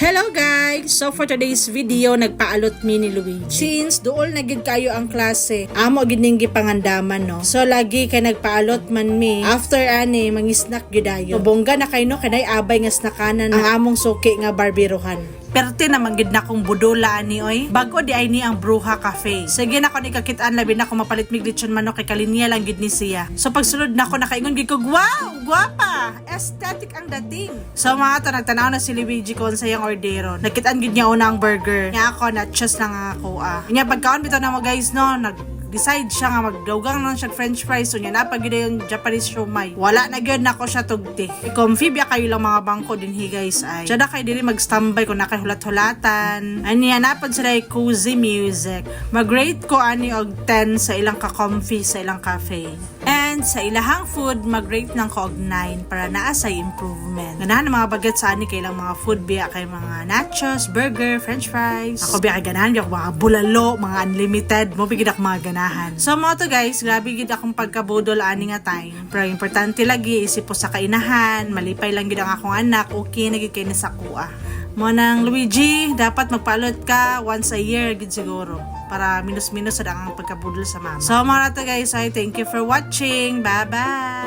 Hello guys! So for today's video, nagpaalot mi ni Luigi. Since dool na gid kayo ang klase, amo gid ning gipangandaman no. So lagi kay nagpaalot man mi. After ani, mangisnak gid ayo. So bongga na kay no kanay abay nga snakanan ang among suki nga barbirohan. Perte naman gid na kong budula ani oy. Bago di ay ni ang Bruja Cafe. Sige na ko ni kakitaan labi na ko mapalit mig lechon manok kay kalinya lang gid ni siya. So pagsulod na ko nakaingon gid ko, wow, guwapa, aesthetic ang dating. So mga to nagtanaw na si Luigi kon sa yang ordero. Nakitaan gid niya una ang burger. Nya ako nachos lang ako Nya pagkaon bitaw na mo guys no, decide siya nga magdawgang lang siya french fries. So niya napagid yung Japanese siomai. Wala na gyud nako siya tugti. Comfy biya kayo lang mga bangko dinhi guys ay. Siya na kay diri mag-standby kung nakahulat-hulatan. Ani napad sila cozy music. Mag-rate ko ani og 10 sa ilang ka-comfy sa ilang cafe. And sa ilahang food, mag-rate ng ko og 9 para naasay improvement. Ganahan mga bagat sa ani kay lang mga food biya kay mga nachos, burger, french fries. Ako biya kay ganahan biya mga bulalo, mga unlimited. Mo bigid ako mga ganahan. So mo to guys, grabe gid akong pagkabudol ani nga time. Pero importante lagi isip po sa kainahan, malipay lang gid ang akong anak, okay na gid kay sa kuha. Mo nang Luigi, dapat magpalot ka once a year gid siguro para minus-minus sa ang pagkabudol sa mama. So mga to guys, I thank you for watching. Bye-bye.